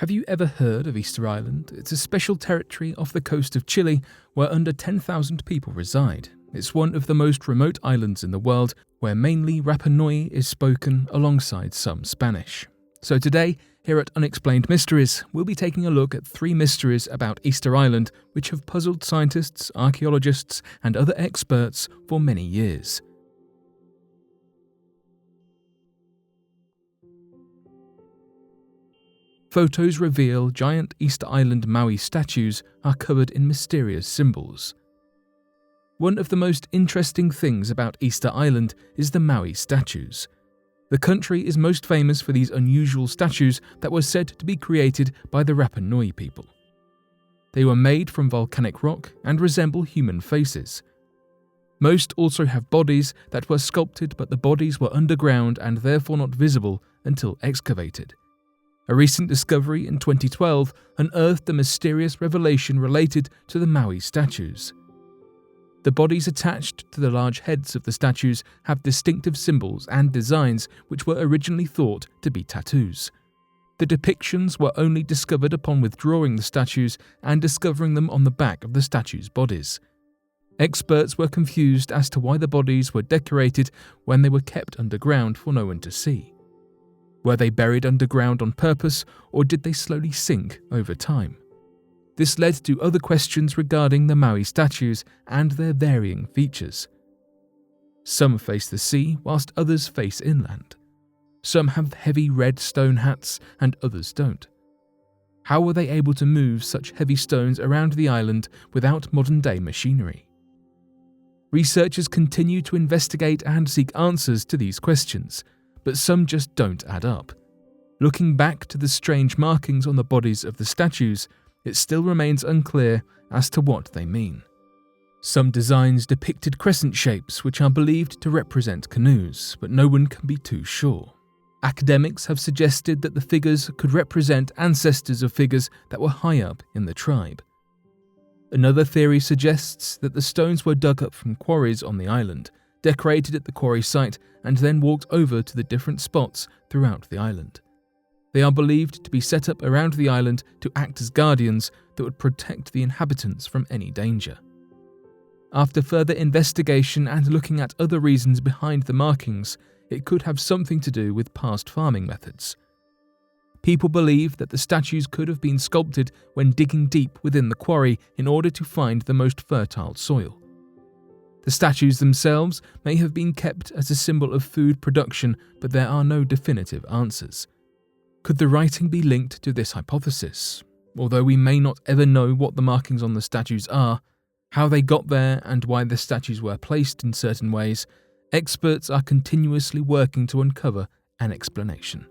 Have you ever heard of Easter Island? It's a special territory off the coast of Chile where under 10,000 people reside. It's one of the most remote islands in the world where mainly Rapa Nui is spoken alongside some Spanish. So today, here at Unexplained Mysteries, we'll be taking a look at 3 mysteries about Easter Island which have puzzled scientists, archaeologists, and other experts for many years. Photos reveal giant Easter Island Moai statues are covered in mysterious symbols. One of the most interesting things about Easter Island is the Moai statues. The country is most famous for these unusual statues that were said to be created by the Rapa Nui people. They were made from volcanic rock and resemble human faces. Most also have bodies that were sculpted, but the bodies were underground and therefore not visible until excavated. A recent discovery in 2012 unearthed a mysterious revelation related to the Moai statues. The bodies attached to the large heads of the statues have distinctive symbols and designs which were originally thought to be tattoos. The depictions were only discovered upon withdrawing the statues and discovering them on the back of the statues' bodies. Experts were confused as to why the bodies were decorated when they were kept underground for no one to see. Were they buried underground on purpose, or did they slowly sink over time? This led to other questions regarding the Moai statues and their varying features. Some face the sea, whilst others face inland. Some have heavy red stone hats and others don't. How were they able to move such heavy stones around the island without modern-day machinery? Researchers continue to investigate and seek answers to these questions, but some just don't add up. Looking back to the strange markings on the bodies of the statues, it still remains unclear as to what they mean. Some designs depicted crescent shapes which are believed to represent canoes, but no one can be too sure. Academics have suggested that the figures could represent ancestors of figures that were high up in the tribe. Another theory suggests that the stones were dug up from quarries on the island, decorated at the quarry site, and then walked over to the different spots throughout the island. They are believed to be set up around the island to act as guardians that would protect the inhabitants from any danger. After further investigation and looking at other reasons behind the markings, it could have something to do with past farming methods. People believe that the statues could have been sculpted when digging deep within the quarry in order to find the most fertile soil. The statues themselves may have been kept as a symbol of food production, but there are no definitive answers. Could the writing be linked to this hypothesis? Although we may not ever know what the markings on the statues are, how they got there, and why the statues were placed in certain ways, experts are continuously working to uncover an explanation.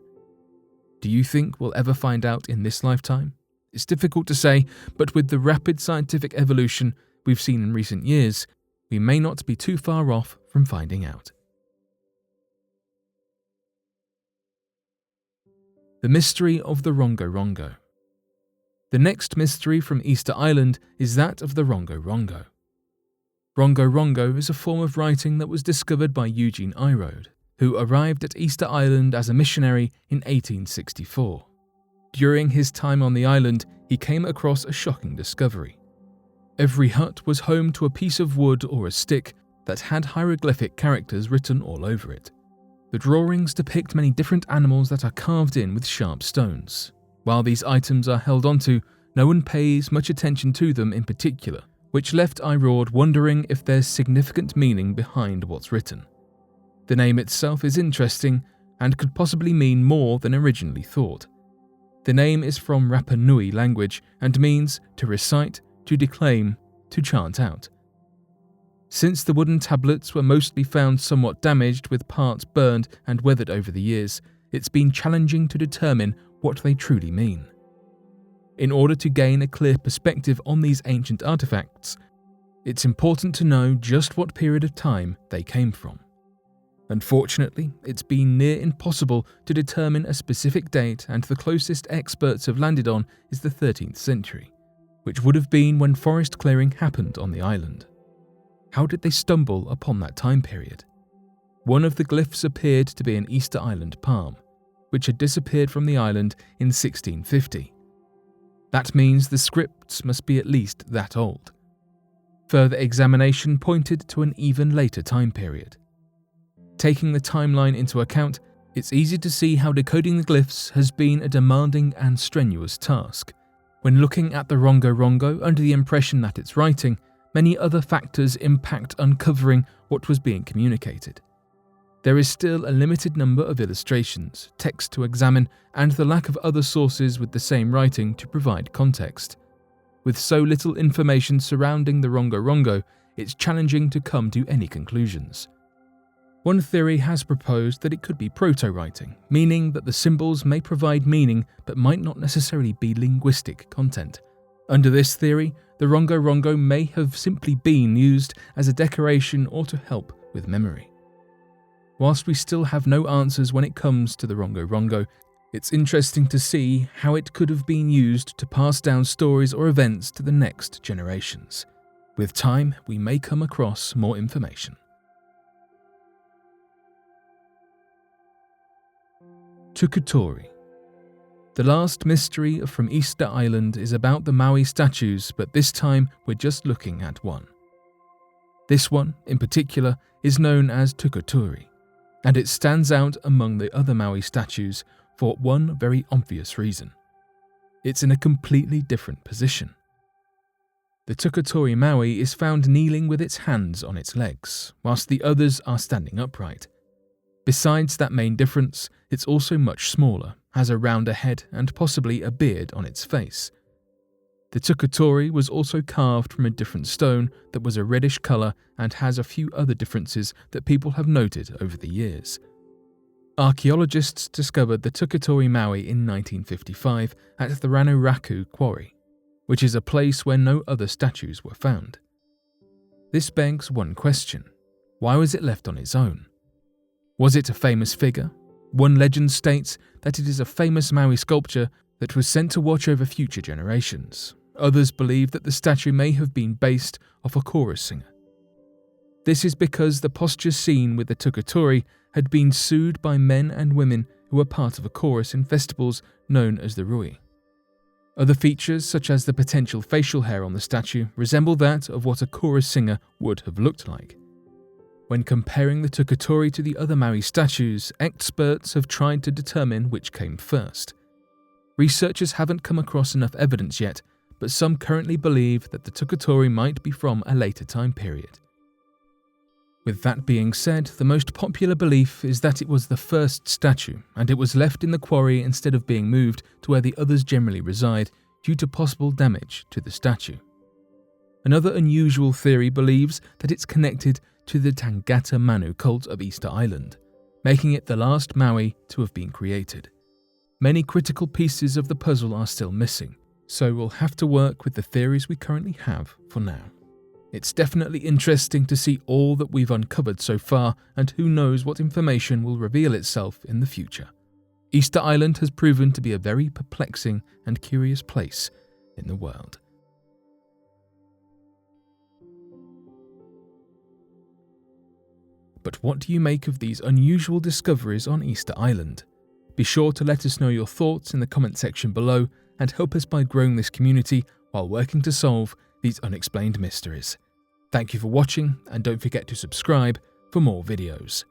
Do you think we'll ever find out in this lifetime? It's difficult to say, but with the rapid scientific evolution we've seen in recent years, we may not be too far off from finding out. The mystery of the Rongo. The next mystery from Easter Island is that of the Rongo. Rongo is a form of writing that was discovered by Eugene Irode, who arrived at Easter Island as a missionary in 1864. During his time on the island, he came across a shocking discovery. Every hut was home to a piece of wood or a stick that had hieroglyphic characters written all over it. The drawings depict many different animals that are carved in with sharp stones. While these items are held onto, no one pays much attention to them in particular, which left Irode wondering if there's significant meaning behind what's written. The name itself is interesting and could possibly mean more than originally thought. The name is from Rapa Nui language and means to recite, to declaim, to chant out. Since the wooden tablets were mostly found somewhat damaged with parts burned and weathered over the years, it's been challenging to determine what they truly mean. In order to gain a clear perspective on these ancient artifacts, it's important to know just what period of time they came from. Unfortunately, it's been near impossible to determine a specific date, and the closest experts have landed on is the 13th century, which would have been when forest clearing happened on the island. How did they stumble upon that time period? One of the glyphs appeared to be an Easter Island palm, which had disappeared from the island in 1650, That means the scripts must be at least that old. Further examination pointed to an even later time period. Taking the timeline into account, it's easy to see how decoding the glyphs has been a demanding and strenuous task. When looking at the Rongo under the impression that it's writing, many other factors impact uncovering what was being communicated. There is still a limited number of illustrations, text to examine, and the lack of other sources with the same writing to provide context. With so little information surrounding the Rongo, it's challenging to come to any conclusions. One theory has proposed that it could be proto-writing, meaning that the symbols may provide meaning but might not necessarily be linguistic content. Under this theory, the Rongo may have simply been used as a decoration or to help with memory. Whilst we still have no answers when it comes to the Rongo, it's interesting to see how it could have been used to pass down stories or events to the next generations. With time, we may come across more information. Tukaturi. The last mystery from Easter Island is about the Moai statues, but this time we're just looking at one. This one, in particular, is known as Tukaturi, and it stands out among the other Moai statues for one very obvious reason. It's in a completely different position. The Tukaturi Moai is found kneeling with its hands on its legs, whilst the others are standing upright. Besides that main difference, it's also much smaller, has a rounder head and possibly a beard on its face. The Tukaturi was also carved from a different stone that was a reddish colour and has a few other differences that people have noted over the years. Archaeologists discovered the Tukaturi Moai in 1955 at the Ranoraku quarry, which is a place where no other statues were found. This begs one question: why was it left on its own? Was it a famous figure? One legend states that it is a famous Moai sculpture that was sent to watch over future generations. Others believe that the statue may have been based off a chorus singer. This is because the posture seen with the Tukaturi had been sued by men and women who were part of a chorus in festivals known as the Rui. Other features, such as the potential facial hair on the statue, resemble that of what a chorus singer would have looked like. When comparing the Tukaturi to the other Moai statues, experts have tried to determine which came first. Researchers haven't come across enough evidence yet, but some currently believe that the Tukaturi might be from a later time period. With that being said, the most popular belief is that it was the first statue, and it was left in the quarry instead of being moved to where the others generally reside due to possible damage to the statue. Another unusual theory believes that it's connected to the Tangata Manu cult of Easter Island, making it the last Moai to have been created. Many critical pieces of the puzzle are still missing, so we'll have to work with the theories we currently have for now. It's definitely interesting to see all that we've uncovered so far, and who knows what information will reveal itself in the future. Easter Island has proven to be a very perplexing and curious place in the world. But what do you make of these unusual discoveries on Easter Island? Be sure to let us know your thoughts in the comment section below and help us by growing this community while working to solve these unexplained mysteries. Thank you for watching, and don't forget to subscribe for more videos.